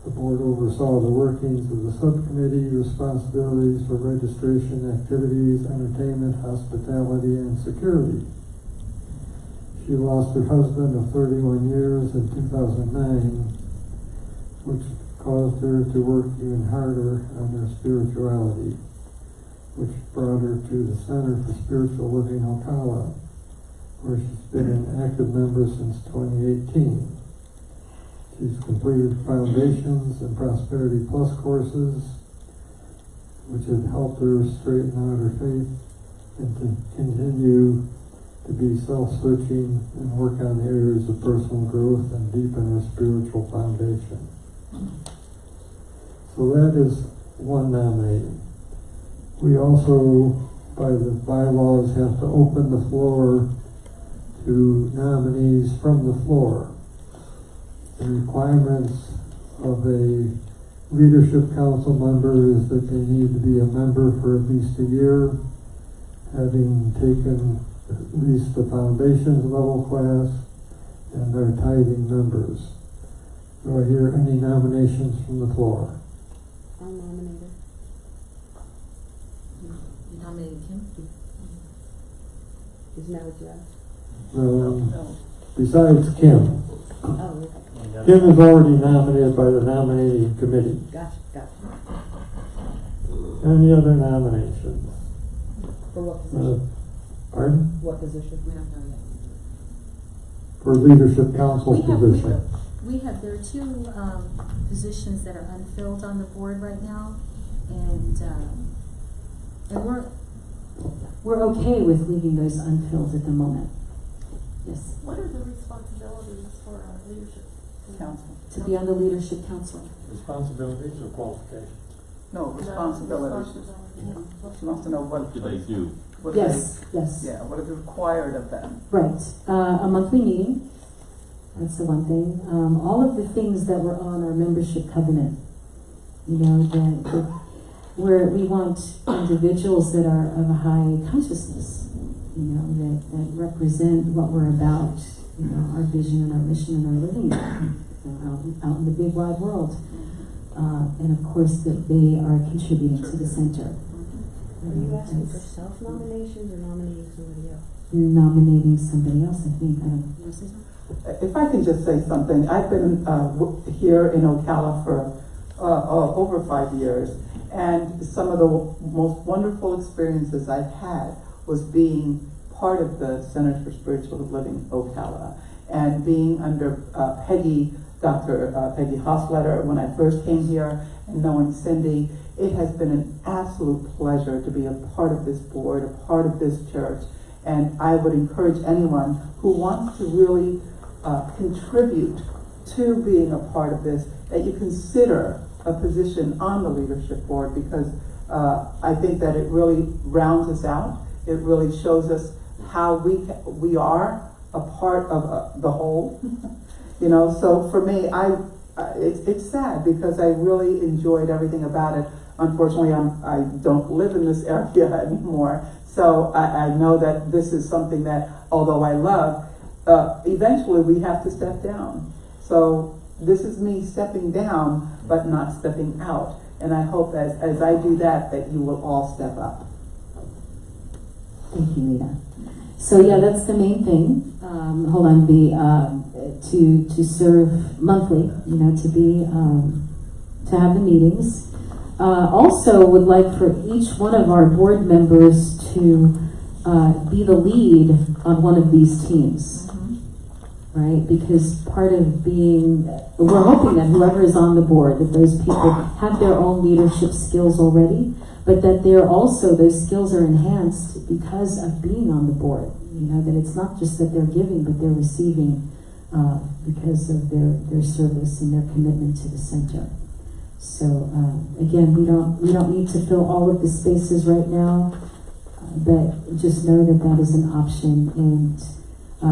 The board oversaw the workings of the subcommittee, responsibilities for registration, activities, entertainment, hospitality, and security. She lost her husband of 31 years in 2009, which caused her to work even harder on her spirituality, which brought her to the Center for Spiritual Living Ocala, where she's been an active member since 2018. She's completed Foundations and Prosperity Plus courses, which have helped her straighten out her faith and to continue to be self-searching and work on areas of personal growth and deepen her spiritual foundation. So that is one nominee. We also, by the bylaws, have to open the floor to nominees from the floor. The requirements of a leadership council member is that they need to be a member for at least a year, having taken at least the foundations level class, and are tithing members. Do I hear any nominations from the floor? I'll nominate her. You nominated Kim? Isn't that what you asked? Besides Kim. Oh, okay. Kim is already nominated by the nominating committee. Gotcha. Any other nominations? For what position? Pardon? What position? We don't know yet. For leadership council position. There are two positions that are unfilled on the board right now, and We're okay with leaving those unfilled at the moment. Yes, What are the responsibilities for our leadership? Council. to be on the leadership council. Responsibilities or qualifications? No, responsibilities. She wants to know What do they do? what Yes, yes. yeah, what is required of them. Right. A monthly meeting. That's the one thing. All of the things that were on our membership covenant. You know, where we want individuals that are of a high consciousness. You know, that represent what we're about. You know, our vision and our mission and our living. You know, out in the big wide world. And of course that they are contributing to the center. Are you asking for self-nominations or nominating somebody else? Nominating somebody else, I think. I don't know. If I can just say something, I've been here in Ocala for over 5 years, and some of the most wonderful experiences I've had was being part of the Center for Spiritual Living Ocala, and being under Dr. Peggy Hoffletter when I first came here, and knowing Cindy. It has been an absolute pleasure to be a part of this board, a part of this church, and I would encourage anyone who wants to really contribute to being a part of this, that you consider a position on the leadership board, because I think that it really rounds us out. It really shows us how we are a part of the whole. You know, so for me, it's sad because I really enjoyed everything about it. Unfortunately, I don't live in this area anymore, so I know that this is something that, although I love, eventually we have to step down. So this is me stepping down, but not stepping out. And I hope that as I do that you will all step up. Thank you, Lita. So yeah, that's the main thing. Hold on, to serve monthly, you know, to have the meetings. Also would like for each one of our board members to be the lead on one of these teams, right? Because part of we're hoping that whoever is on the board, that those people have their own leadership skills already, but that those skills are enhanced because of being on the board. You know, that it's not just that they're giving, but they're receiving because of their service and their commitment to the center. So again, we don't need to fill all of the spaces right now, but just know that is an option. And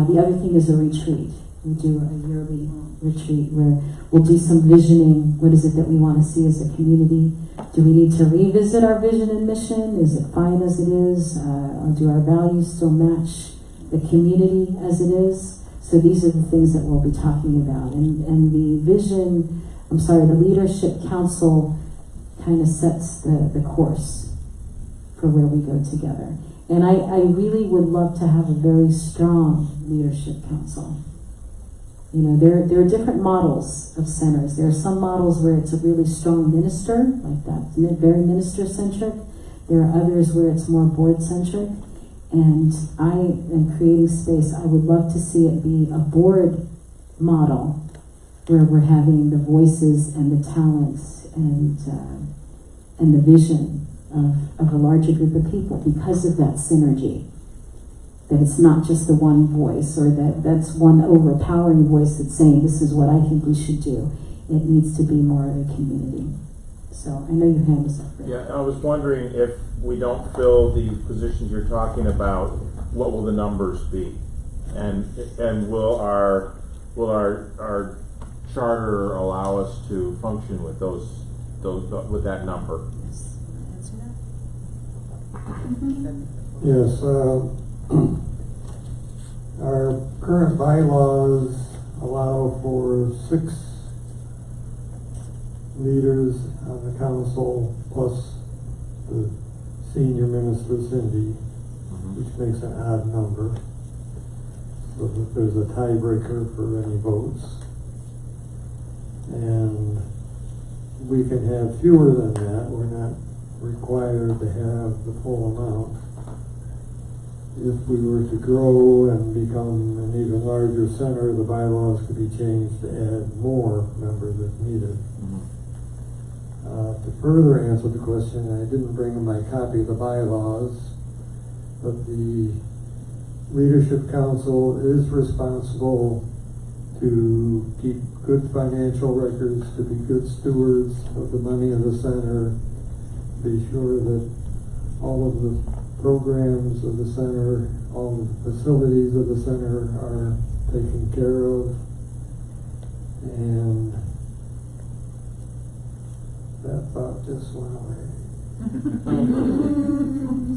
the other thing is a retreat. We do a yearly retreat where we'll do some visioning. What is it that we want to see as a community? Do we need to revisit our vision and mission? Is it fine as it is? Or do our values still match the community as it is? So these are the things that we'll be talking about. And the the leadership council kind of sets the course for where we go together. And I really would love to have a very strong leadership council. You know, there are different models of centers. There are some models where it's a really strong minister, like that, very minister-centric. There are others where it's more board-centric. And I am creating space. I would love to see it be a board model where we're having the voices and the talents and the vision of a larger group of people because of that synergy. That it's not just the one voice, or that's one overpowering voice that's saying this is what I think we should do. It needs to be more of a community. So I know your hand is up. Rick. Yeah, I was wondering if we don't fill the positions you're talking about, what will the numbers be, and will our charter allow us to function with those with that number? Yes, answer that. Yes, our current bylaws allow for 6 leaders on the council plus the senior minister, Cindy, which makes an odd number. So that there's a tiebreaker for any votes. And we can have fewer than that. We're not required to have the full amount. If we were to grow and become an even larger center, the bylaws could be changed to add more members if needed. To further answer the question, I didn't bring my copy of the bylaws, but the Leadership Council is responsible to keep good financial records, to be good stewards of the money of the center, be sure that all of the programs of the center, all of the facilities of the center are taken care of, and that thought just went away.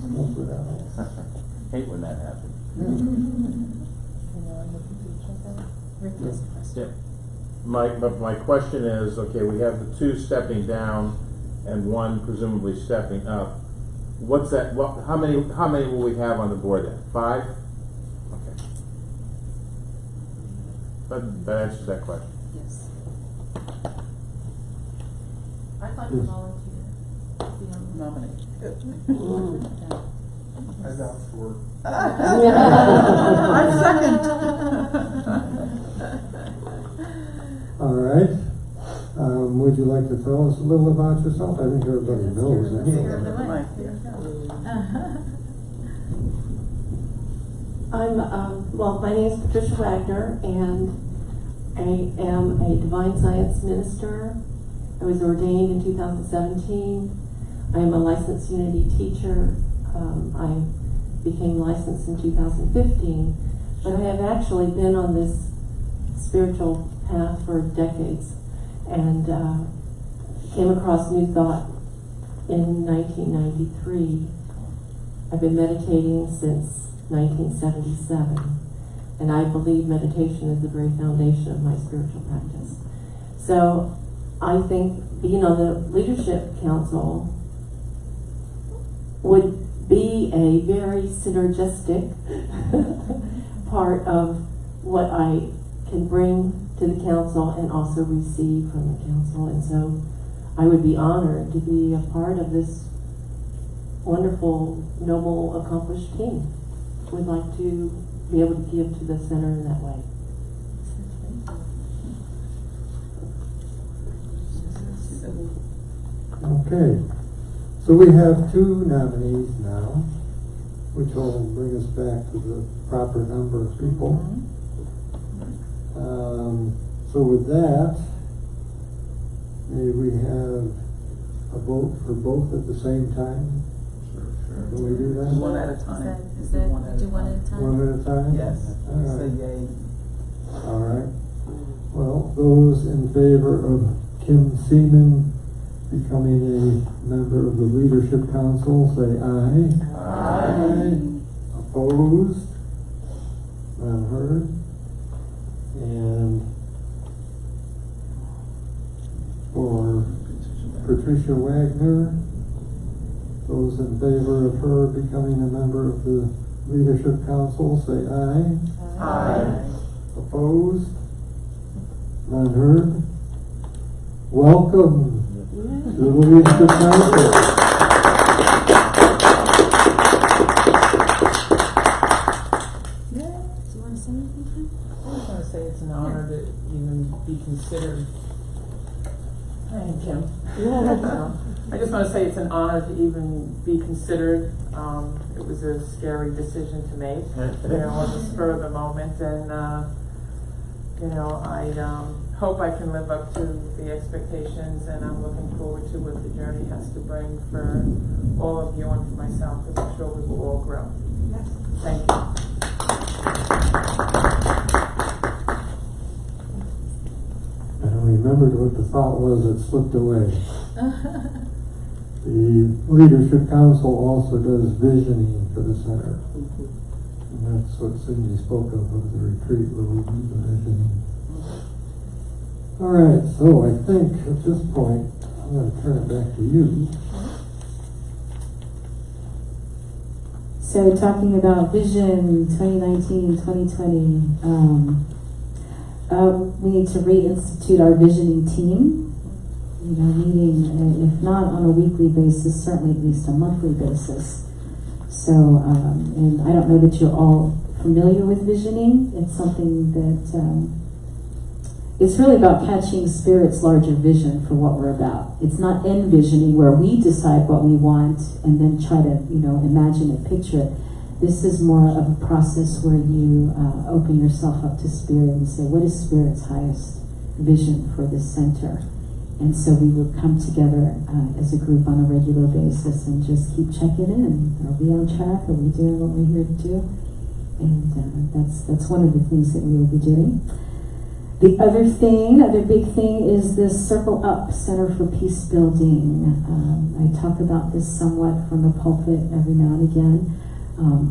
Something else. Hate when that happens. Rick has a question. My question is, okay, we have the 2 stepping down and 1 presumably stepping up. What's that? Well, how many will we have on the board then? 5? Okay. That answers that question. Yes. I'd like to volunteer. Nominate. I vouch for it. I second. All right. Would you like to tell us a little about yourself? I think everybody knows Let's hear anyway. the mic. There you go. I'm, my name is Patricia Wagner, and I am a divine science minister. I was ordained in 2017. I am a licensed Unity teacher. I became licensed in 2015, but I have actually been on this spiritual path for decades, and came across New Thought in 1993. I've been meditating since 1977, and I believe meditation is the very foundation of my spiritual practice. So I think being on the Leadership Council would be a very synergistic part of what I can bring to the council and also receive from the council. And so I would be honored to be a part of this wonderful, noble, accomplished team. Would like to be able to give to the center in that way. Okay. So we have 2 nominees now, which will bring us back to the proper number of people. So with that, may we have a vote for both at the same time? Sure. Can we do that? One at a time. Is that, do one at a time? One at a time? Yes. All right. Say yay. All right. Well, those in favor of Kim Seaman becoming a member of the Leadership Council, say aye. Aye. Opposed? None heard. And for Patricia Wagner, Those in favor of her becoming a member of the Leadership Council, say aye. Aye. Opposed? None heard? Welcome to the Leadership Council. Do you want to say anything? I just want to say it's an honor to even be considered. Hi, Kim. I just want to say it's an honor to even be considered. It was a scary decision to make, on the spur of the moment, and I hope I can live up to the expectations, and I'm looking forward to what the journey has to bring for all of you and for myself, because I'm sure we will all grow. Thank you. I remembered what the thought was that slipped away. The Leadership Council also does visioning for the center. And that's what Cindy spoke of the retreat, where we do the visioning. All right, so I think at this point, I'm going to turn it back to you. So talking about Vision 2019, 2020, we need to reinstitute our visioning team, meeting, if not on a weekly basis, certainly at least a monthly basis. So, and I don't know that you're all familiar with visioning. It's something that, it's really about catching Spirit's larger vision for what we're about. It's not envisioning where we decide what we want and then try to, imagine it, picture it. This is more of a process where you open yourself up to Spirit and say, what is Spirit's highest vision for this center? And so we would come together as a group on a regular basis and just keep checking in. Are we on track? Are we doing what we're here to do? And that's one of the things that we will be doing. The other big thing is this Circle Up Center for Peace Building. I talk about this somewhat from the pulpit every now and again.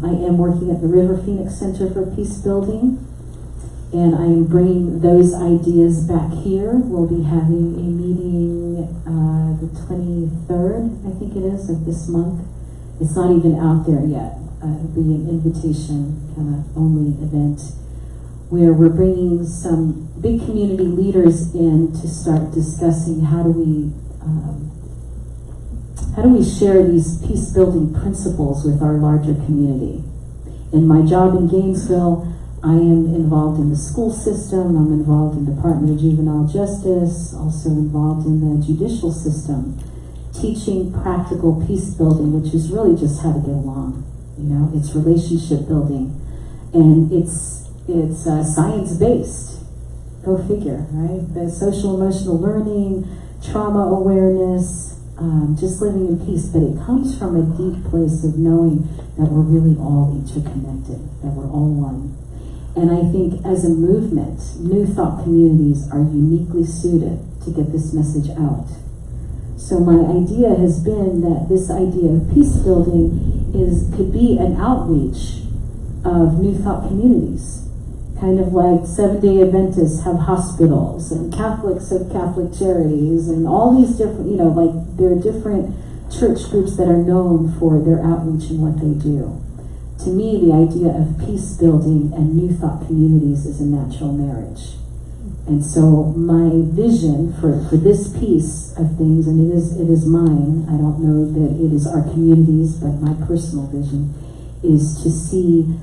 I am working at the River Phoenix Center for Peace Building, and I am bringing those ideas back here. We'll be having a meeting the 23rd, I think it is, of this month. It's not even out there yet. It'll be an invitation kind of only event where we're bringing some big community leaders in to start discussing how do we share these peace-building principles with our larger community. In my job in Gainesville, I am involved in the school system, I'm involved in the Department of Juvenile Justice, also involved in the judicial system, teaching practical peace building, which is really just how to get along. It's relationship building, and it's science-based. Go figure, right? The social emotional learning, trauma awareness, just living in peace, but it comes from a deep place of knowing that we're really all interconnected, that we're all one. And I think as a movement, New Thought communities are uniquely suited to get this message out. So my idea has been that this idea of peace building could be an outreach of New Thought communities. Kind of like Seventh-day Adventists have hospitals, and Catholics have Catholic charities, and all these different, there are different church groups that are known for their outreach and what they do. To me, the idea of peace building and New Thought communities is a natural marriage. And so my vision for this piece of things, and it is mine, I don't know that it is our communities, but my personal vision is to see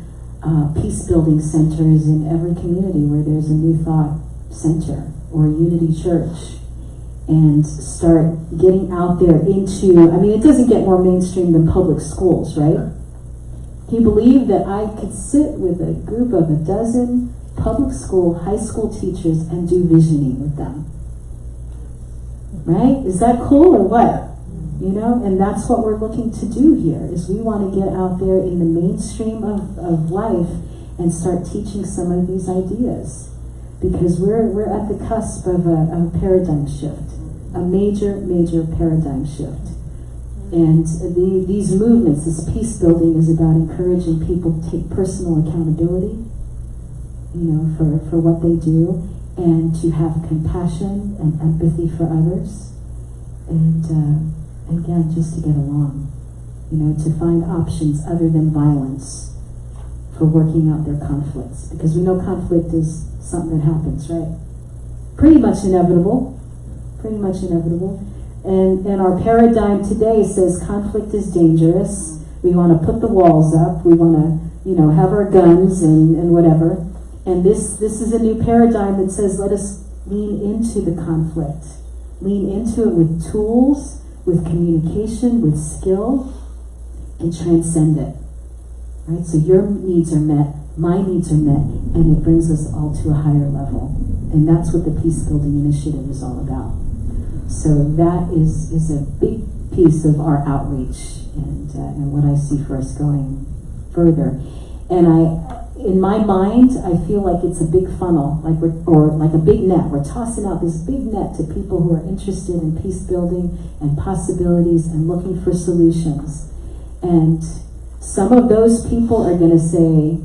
peace-building centers in every community where there's a New Thought center or a Unity Church, and start getting out there into, it doesn't get more mainstream than public schools, right? Can you believe that I could sit with a group of a dozen public school, high school teachers and do visioning with them? Right? Is that cool or what? And that's what we're looking to do here, is we want to get out there in the mainstream of life and start teaching some of these ideas. Because we're at the cusp of a paradigm shift, a major, major paradigm shift. And these movements, this peace building, is about encouraging people to take personal accountability, for what they do, and to have compassion and empathy for others, and again, just to get along. to find options other than violence for working out their conflicts. Because we know conflict is something that happens, right? Pretty much inevitable. And our paradigm today says conflict is dangerous. We want to put the walls up. We want to, have our guns and whatever. And this is a new paradigm that says let us lean into the conflict. Lean into it with tools, with communication, with skill, and transcend it. Right? So your needs are met, my needs are met, and it brings us all to a higher level. And that's what the Peace Building Initiative is all about. So that is a big piece of our outreach and what I see for us going further. And in my mind, I feel like it's a big funnel, or like a big net. We're tossing out this big net to people who are interested in peace building and possibilities and looking for solutions. And some of those people are going to say,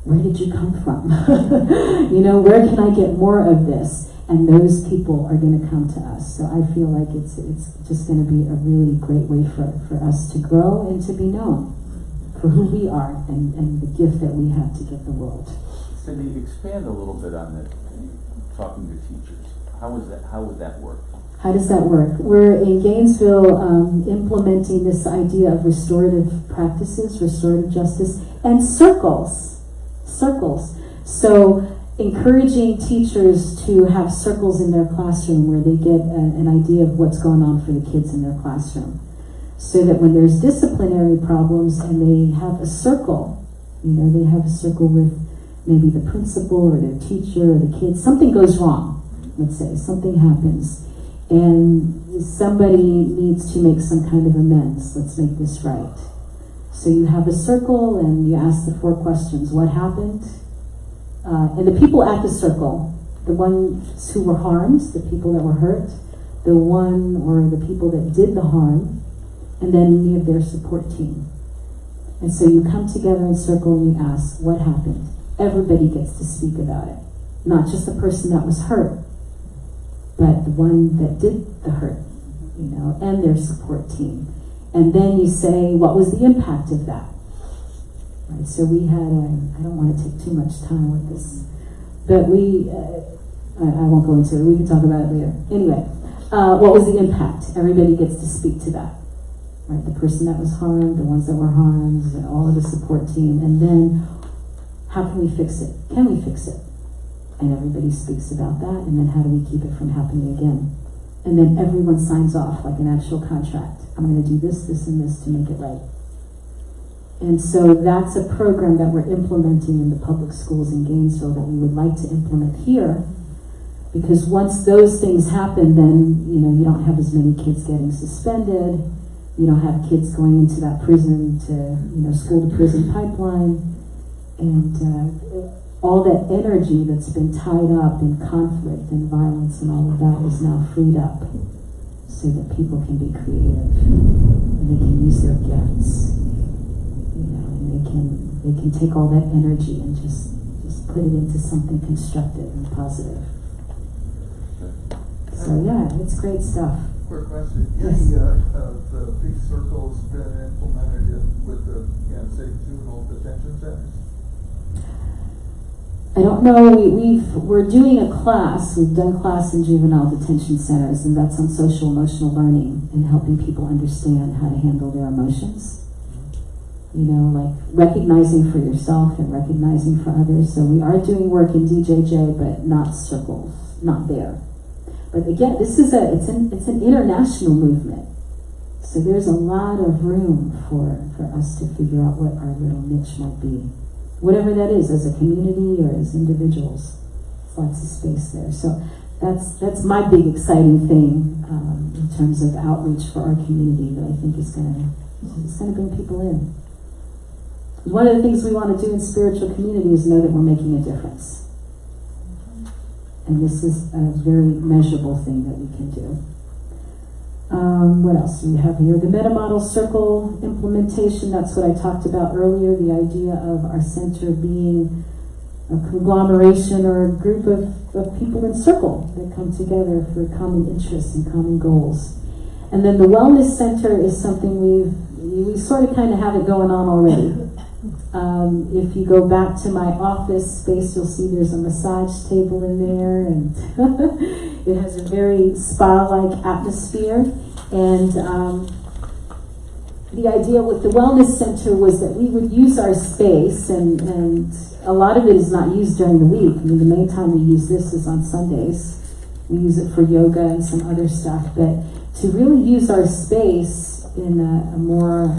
where did you come from? Where can I get more of this? And those people are going to come to us. So I feel like it's just going to be a really great way for us to grow and to be known for who we are and the gift that we have to give the world. Cindy, expand a little bit on that, talking to teachers. How would that work? How does that work? We're in Gainesville implementing this idea of restorative practices, restorative justice, and circles. So encouraging teachers to have circles in their classroom where they get an idea of what's going on for the kids in their classroom. So that when there's disciplinary problems and they have a circle, they have a circle with maybe the principal or their teacher or the kids, something goes wrong, let's say, something happens, and somebody needs to make some kind of amends. Let's make this right. So you have a circle and you ask the 4 questions. What happened? And the people at the circle, the ones who were harmed, the people that were hurt, the one or the people that did the harm, and then any of their support team. And so you come together in circle and you ask, what happened? Everybody gets to speak about it. Not just the person that was hurt, but the one that did the hurt, and their support team. And then you say, what was the impact of that? Right, so we had I don't want to take too much time with this, but I won't go into it, we can talk about it later. Anyway, what was the impact? Everybody gets to speak to that. Right, the person that was harmed, the ones that were harmed, all of the support team, and then how can we fix it? Can we fix it? And everybody speaks about that, and then how do we keep it from happening again? And then everyone signs off like an actual contract. I'm going to do this, this, and this to make it right. And so that's a program that we're implementing in the public schools in Gainesville that we would like to implement here, because once those things happen, then you don't have as many kids getting suspended. You don't have kids going into that prison to, school to prison pipeline. And all that energy that's been tied up in conflict and violence and all of that is now freed up so that people can be creative and they can use their gifts. And they can take all that energy and just put it into something constructive and positive. So yeah, it's great stuff. Quick question. Yes. Any of the peace circles been implemented with the say juvenile detention centers? I don't know. We're doing a class. We've done class in juvenile detention centers, and that's on social emotional learning and helping people understand how to handle their emotions. Like recognizing for yourself and recognizing for others. So we are doing work in DJJ, but not circles, not there. But again, this is it's an international movement. So there's a lot of room for us to figure out what our little niche might be. Whatever that is, as a community or as individuals. There's lots of space there. So that's my big exciting thing in terms of outreach for our community that I think is gonna bring people in. One of the things we want to do in spiritual community is know that we're making a difference. And this is a very measurable thing that we can do. What else do we have here? The meta model circle implementation, that's what I talked about earlier, the idea of our center being a conglomeration or a group of people in circle that come together for common interests and common goals. And then the wellness center is something we sort of kind of have it going on already. If you go back to my office space, you'll see there's a massage table in there, and it has a very spa-like atmosphere. And the idea with the wellness center was that we would use our space, and a lot of it is not used during the week. I mean, the main time we use this is on Sundays. We use it for yoga and some other stuff, but to really use our space in a more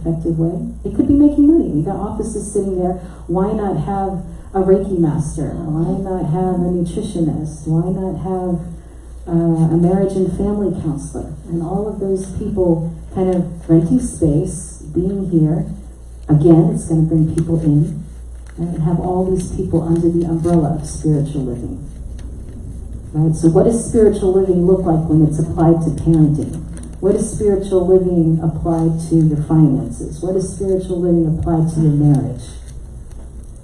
effective way, it could be making money. We got offices sitting there. Why not have a Reiki master? Why not have a nutritionist? Why not have a marriage and family counselor? And all of those people kind of renting space, being here. Again, it's going to bring people in, and have all these people under the umbrella of spiritual living. Right? So what does spiritual living look like when it's applied to parenting? What is spiritual living applied to your finances? What is spiritual living applied to your marriage?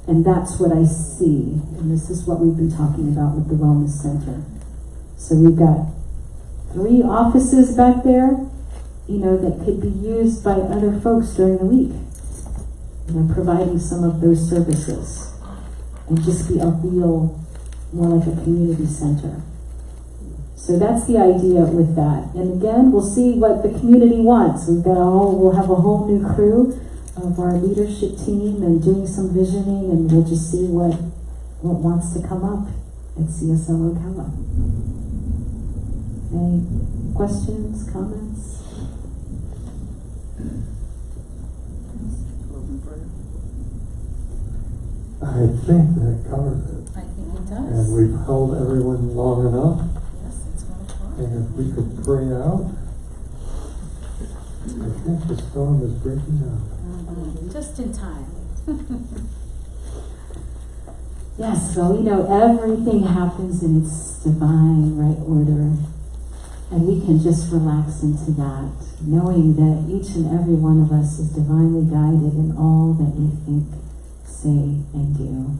And that's what I see, and this is what we've been talking about with the Wellness Center. So we've got 3 offices back there, that could be used by other folks during the week. Providing some of those services, and just be a real, more like a community center. So that's the idea with that. And again, we'll see what the community wants. We'll have a whole new crew of our leadership team and doing some visioning, and we'll just see what wants to come up at CSL Ocala. Any questions, comments? I think that covers it. I think it does. And we've held everyone long enough. Yes, it's 1 o'clock. And if we could pray out, I think the storm is breaking up. Just in time. Yes, well, everything happens in its divine right order. And we can just relax into that, knowing that each and every one of us is divinely guided in all that we think, say, and do.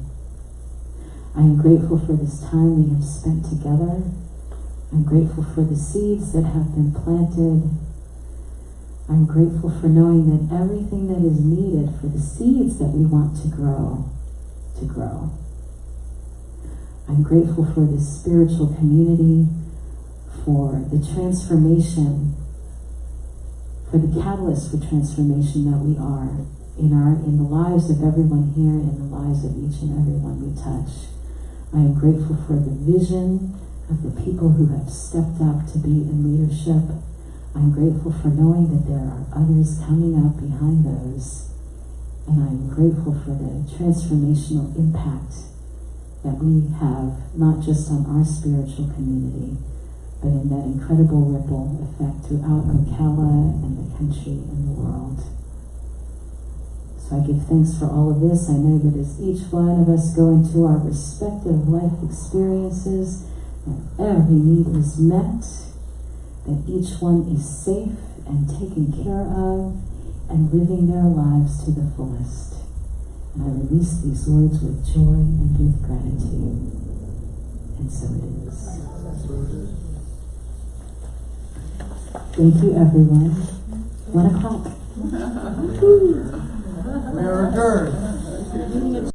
I am grateful for this time we have spent together. I'm grateful for the seeds that have been planted. I'm grateful for knowing that everything that is needed for the seeds that we want to grow. I'm grateful for this spiritual community, for the transformation, for the catalyst for transformation that we are in the lives of everyone here, in the lives of each and every one we touch. I am grateful for the vision of the people who have stepped up to be in leadership. I'm grateful for knowing that there are others coming up behind those. And I'm grateful for the transformational impact that we have, not just on our spiritual community, but in that incredible ripple effect throughout Ocala and the country and the world. So I give thanks for all of this. I know that as each one of us go into our respective life experiences, that every need is met, that each one is safe and taken care of, and living their lives to the fullest. And I release these words with joy and with gratitude. And so it is. Thank you, everyone. 1 o'clock. We are adjourned.